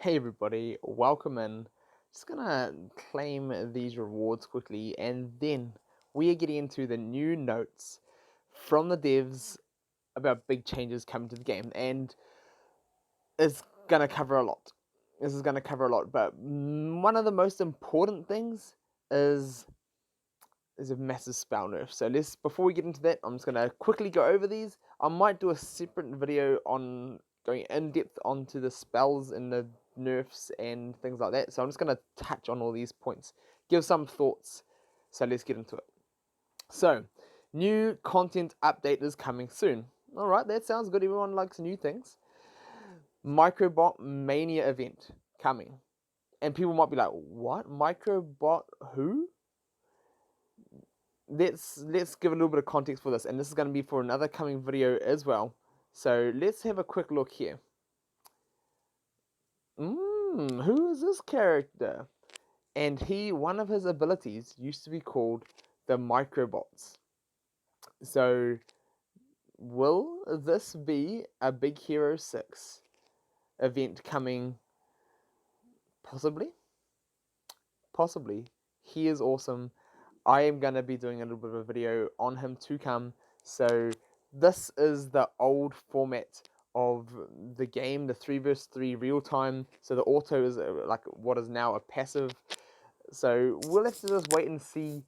Hey everybody, welcome in. Just gonna claim these rewards quickly and then we are getting into the new notes from the devs about big changes coming to the game, and it's gonna cover a lot. This is gonna cover a lot, but one of the most important things is a massive spell nerf. So before we get into that, I'm just gonna quickly go over these. I might do a separate video on going in depth onto the spells and the nerfs and things like that. So I'm just gonna touch on all these points, give some thoughts. So let's get into it. So, new content update is coming soon. All right, that sounds good. Everyone likes new things. Microbot Mania event coming, and people might be like, "What? Microbot who?" Let's give a little bit of context for this, and this is going to be for another coming video as well. So let's have a quick look here. Who is this character? And one of his abilities used to be called the Microbots. So will this be a Big Hero 6 event coming? Possibly. He is awesome. I am going to be doing a little bit of a video on him to come. So this is the old format of the game, the 3 vs 3 real time. So the auto is like what is now a passive. So we'll have to just wait and see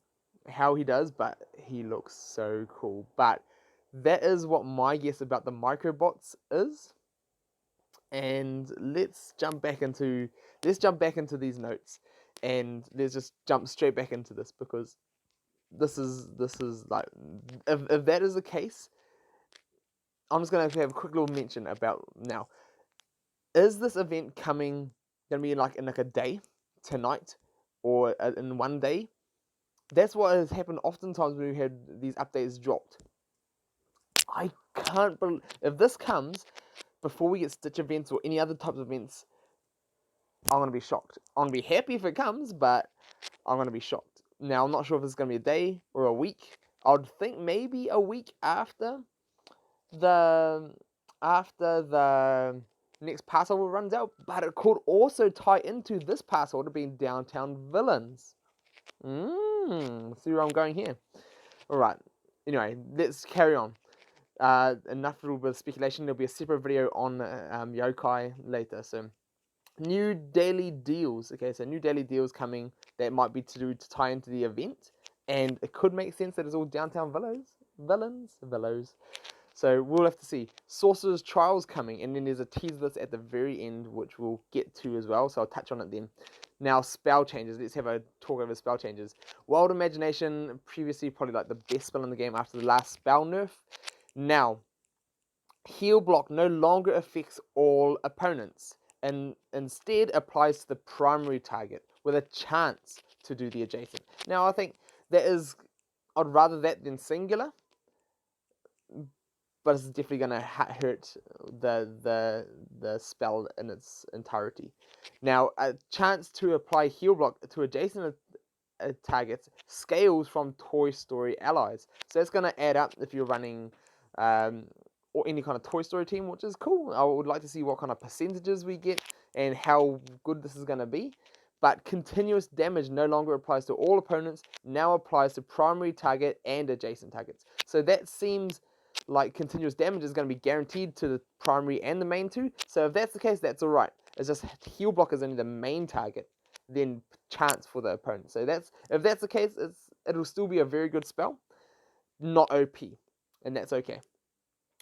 how he does, but he looks so cool. But that is what my guess about the microbots is. And let's jump back into these notes, and let's just jump straight back into this, because this is like, if that is the case, I'm just gonna have a quick little mention about now. Is this event gonna be in like a day, tonight, or in one day? That's what has happened oftentimes when we had these updates dropped. I can't believe if this comes before we get Stitch events or any other types of events. I'm gonna be shocked. I'm gonna be happy if it comes, but I'm gonna be shocked. Now I'm not sure if it's gonna be a day or a week. I would think maybe a week after the next pass holder runs out, but it could also tie into this pass holder being downtown villains. See where I'm going here. Alright, anyway, let's carry on. Enough little bit of speculation. There'll be a separate video on yokai later. So new daily deals. Okay, so new daily deals coming that might be to tie into the event, and it could make sense that it's all downtown villains. So we'll have to see. Sorcerer's Trials coming, and then there's a teaser that's at the very end, which we'll get to as well, so I'll touch on it then. Now, spell changes. Let's have a talk over spell changes. Wild Imagination, previously probably like the best spell in the game after the last spell nerf. Now, Heal Block no longer affects all opponents, and instead applies to the primary target, with a chance to do the adjacent. Now, I think I'd rather that than singular, but it's definitely going to hurt the spell in its entirety. Now, a chance to apply Heal Block to adjacent targets scales from Toy Story allies. So it's going to add up if you're running or any kind of Toy Story team, which is cool. I would like to see what kind of percentages we get and how good this is going to be. But continuous damage no longer applies to all opponents, now applies to primary target and adjacent targets. So that seems like continuous damage is going to be guaranteed to the primary and the main two. So if that's the case, that's alright. It's just Heal Block is only the main target, then chance for the opponent. So if that's the case, it'll still be a very good spell, not OP, and that's okay.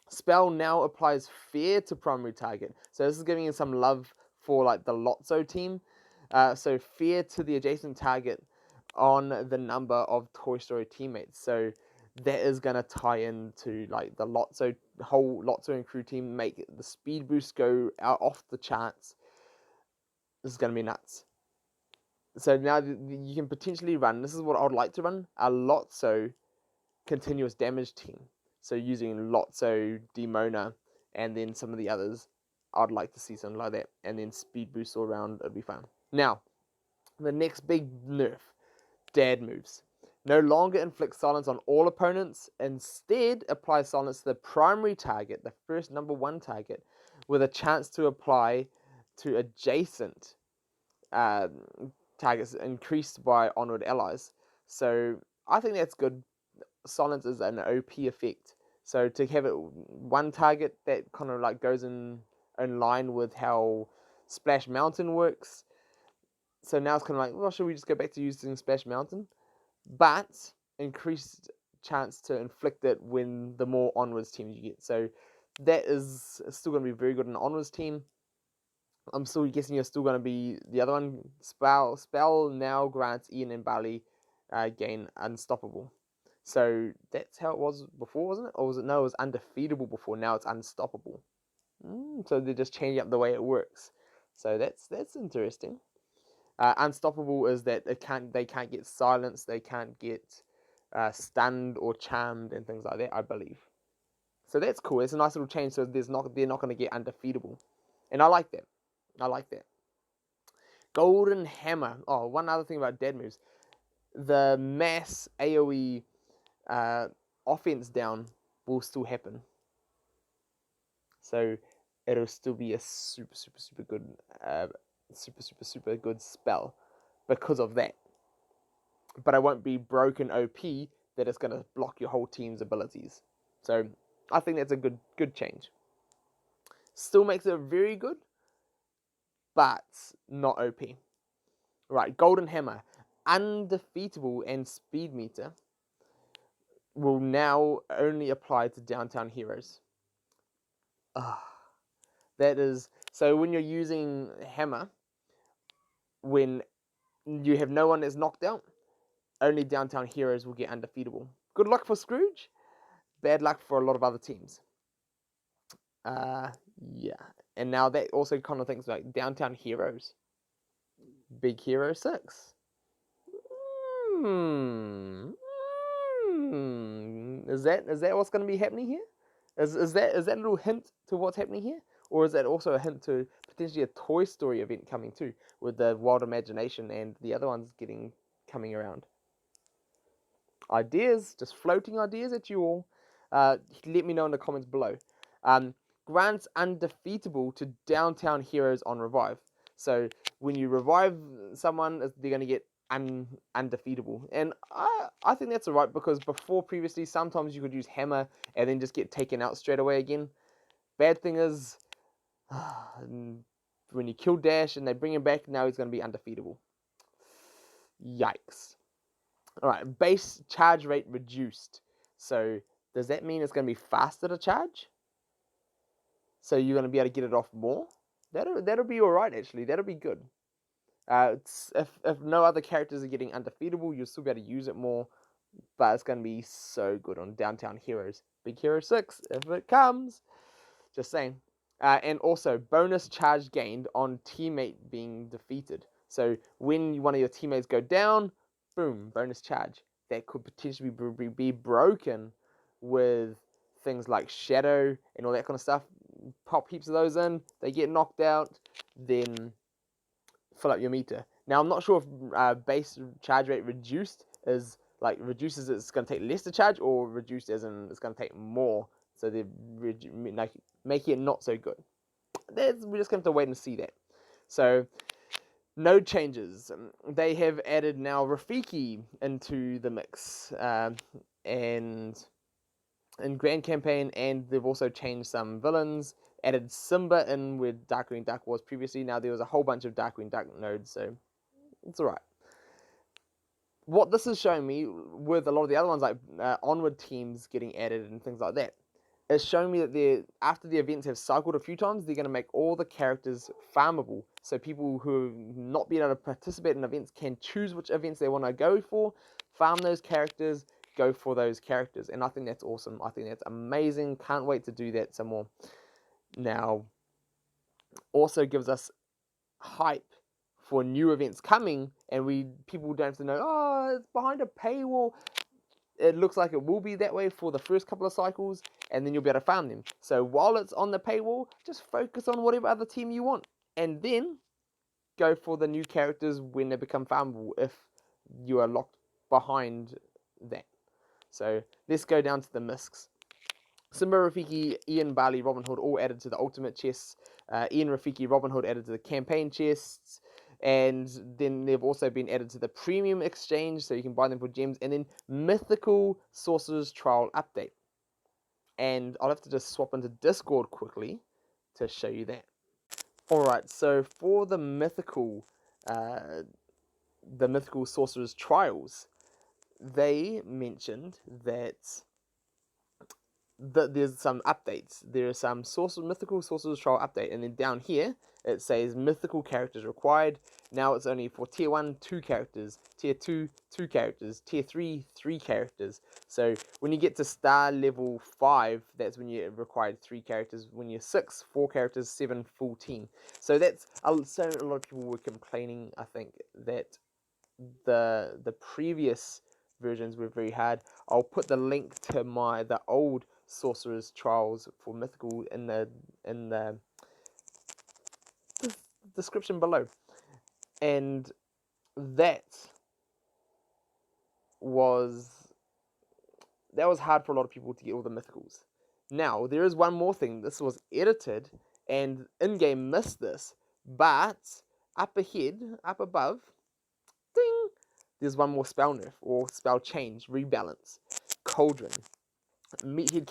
Spell now applies fear to primary target. So this is giving you some love for like the Lotso team. So fear to the adjacent target on the number of Toy Story teammates. So that is going to tie into like the whole Lotso and crew team, make the speed boost go out off the charts. This is going to be nuts. So now you can potentially run, this is what I would like to run, a Lotso continuous damage team. So using Lotso, Demona, and then some of the others, I'd like to see something like that. And then speed boost all around, it'd be fun. Now, the next big nerf, dad moves. No longer inflict silence on all opponents, instead apply silence to the primary target, the first number 1 target, with a chance to apply to adjacent targets increased by onward allies. So I think that's good. Silence is an OP effect. So to have it one target that kind of like goes in line with how Splash Mountain works. So now it's kind of like, well, should we just go back to using Splash Mountain? But increased chance to inflict it when the more onwards teams you get. So that is still going to be very good in the onwards team. I'm still guessing you're still going to be the other one. Spell now grants Ian and Bali gain unstoppable. So that's how it was before, wasn't it? Or was it? No, it was undefeatable before. Now it's unstoppable. So they're just changing up the way it works. So that's interesting. Unstoppable is that they can't get silenced, they can't get stunned or charmed and things like that, I believe. So that's cool. It's a nice little change. So they're not going to get undefeatable, and I like that. Golden Hammer. Oh, one other thing about dead moves, the mass AOE offense down will still happen. So it'll still be a super good, super good spell because of that. But it won't be broken OP that it's going to block your whole team's abilities. So I think that's a good change. Still makes it very good, but not OP. Right, Golden Hammer. Undefeatable and speed meter will now only apply to downtown heroes. That is, so when you're using Hammer, when you have no one that's knocked out, only downtown heroes will get undefeatable. Good luck for Scrooge. Bad luck for a lot of other teams. Yeah. And now that also kind of thinks like downtown heroes. Big Hero 6. Is that what's going to be happening here? Is that a little hint to what's happening here? Or is that also a hint to potentially a Toy Story event coming too, with the Wild Imagination and the other ones coming around? Ideas, just floating ideas at you all. Let me know in the comments below. Grants undefeatable to downtown heroes on revive. So when you revive someone, they're going to get undefeatable. And I think that's alright, because previously, sometimes you could use Hammer and then just get taken out straight away again. Bad thing is, when you kill Dash and they bring him back, now he's going to be undefeatable. Yikes. Alright, base charge rate reduced. So does that mean it's going to be faster to charge? So you're going to be able to get it off more? That'll be alright, actually. That'll be good. If no other characters are getting undefeatable, you'll still be able to use it more. But it's going to be so good on downtown heroes. Big Hero 6, if it comes. Just saying. And also, bonus charge gained on teammate being defeated. So when one of your teammates go down, boom, bonus charge. That could potentially be broken with things like Shadow and all that kind of stuff. Pop heaps of those in, they get knocked out, then fill up your meter. Now, I'm not sure if base charge rate reduced is like reduces it's going to take less to charge, or reduced as in it's going to take more. So they make it not so good. We're just going to have to wait and see that. So, no changes. They have added now Rafiki into the mix, and in Grand Campaign, and they've also changed some villains. Added Simba in where Darkwing Duck was previously. Now there was a whole bunch of Darkwing Duck nodes, so it's alright. What this is showing me with a lot of the other ones, like onward teams getting added and things like that, is showing me that after the events have cycled a few times, they're going to make all the characters farmable. So people who have not been able to participate in events can choose which events they want to go for, farm those characters, go for those characters. And I think that's awesome. I think that's amazing. Can't wait to do that some more. Now, also gives us hype for new events coming, and people don't have to know, oh, it's behind a paywall. It looks like it will be that way for the first couple of cycles, and then you'll be able to farm them. So while it's on the paywall, just focus on whatever other team you want, and then go for the new characters when they become farmable, if you are locked behind that. So let's go down to the miscs. Simba, Rafiki, Ian, Bali, Robin Hood all added to the ultimate chests. Ian Rafiki Robin Hood added to the campaign chests. And then they've also been added to the premium exchange, so you can buy them for gems. And then mythical Sorcerer's Trial update. And I'll have to just swap into Discord quickly to show you that. Alright, so for the mythical Sorcerer's Trials, they mentioned that there's some updates. There is some mythical Sorcerer's Trial update, and then down here it says mythical characters required. Now it's only for tier 1, 2 characters, tier 2, 2 characters, tier 3, 3 characters. So when you get to star level 5, that's when you're required 3 characters. When you're 6, 4 characters, 7, full team. So that's so a lot of people were complaining, I think, that the previous versions were very hard. I'll put the link to the old Sorcerer's Trials for mythical in the description below. And that was hard for a lot of people to get all the mythicals. Now, there is one more thing. This was edited, and in-game missed this, but up ahead, up above, ding, there's one more spell nerf, or spell change, rebalance. Cauldron. Meathead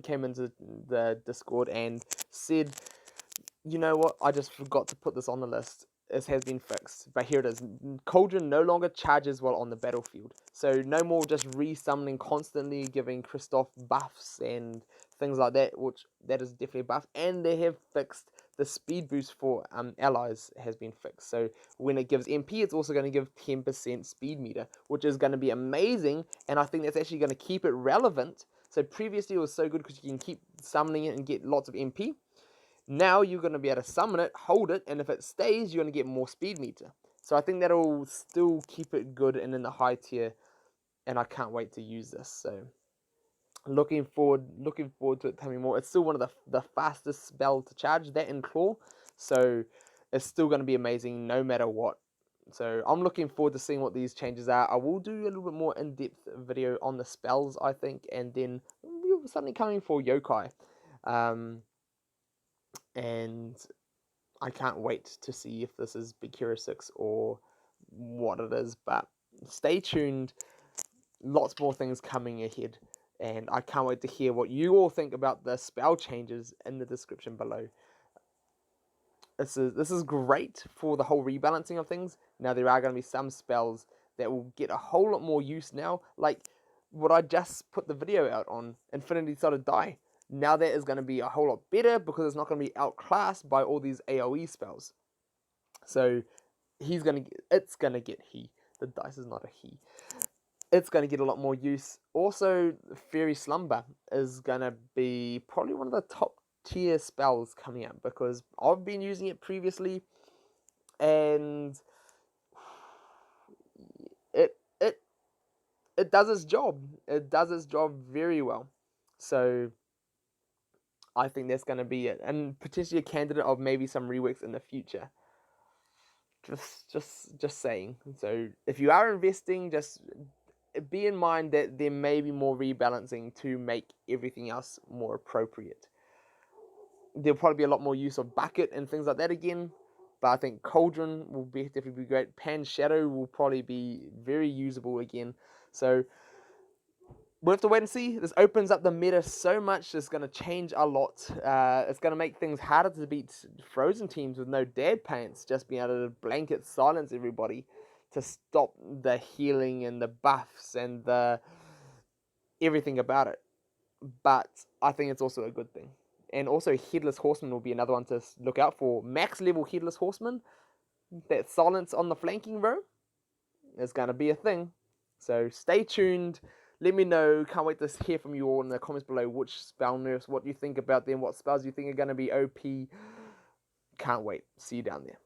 came into the Discord and said, you know what, I just forgot to put this on the list. This has been fixed, but here it is. Cauldron no longer charges while on the battlefield. So no more just resummoning constantly, giving Kristoff buffs and things like that, which that is definitely a buff. And they have fixed the speed boost for allies has been fixed. So when it gives MP, it's also going to give 10% speed meter, which is going to be amazing. And I think that's actually going to keep it relevant. So previously it was so good because you can keep summoning it and get lots of MP. Now you're going to be able to summon it, hold it, and if it stays, you're going to get more speed meter. So I think that'll still keep it good and in the high tier, and I can't wait to use this. So looking forward to it coming more. It's still one of the fastest spell to charge, that in Claw. So it's still going to be amazing no matter what. So I'm looking forward to seeing what these changes are. I will do a little bit more in-depth video on the spells, I think, and then something coming for Yokai. And I can't wait to see if this is Big Hero 6 or what it is, but stay tuned. Lots more things coming ahead, and I can't wait to hear what you all think about the spell changes in the description below. This is great for the whole rebalancing of things. Now there are going to be some spells that will get a whole lot more use now, like what I just put the video out on, Infinity Solid Die. Now that is going to be a whole lot better because it's not going to be outclassed by all these AoE spells. So it's going to get the dice is not a he. It's going to get a lot more use. Also, Fairy Slumber is going to be probably one of the top tier spells coming out because I've been using it previously and it does its job. It does its job very well. So I think that's going to be it, and potentially a candidate of maybe some reworks in the future. Just saying. So if you are investing, just be in mind that there may be more rebalancing to make everything else more appropriate. There'll probably be a lot more use of bucket and things like that again, but I think Cauldron will definitely be great. Pan Shadow will probably be very usable again. So we'll have to wait and see. This opens up the meta so much. It's going to change a lot. It's going to make things harder to beat Frozen teams with no dad pants. Just being able to blanket silence everybody to stop the healing and the buffs and the everything about it. But I think it's also a good thing. And also Headless Horseman will be another one to look out for. Max level Headless Horseman. That silence on the flanking row is going to be a thing. So stay tuned. Let me know. Can't wait to hear from you all in the comments below which spell nerfs, what you think about them, what spells you think are going to be OP. Can't wait. See you down there.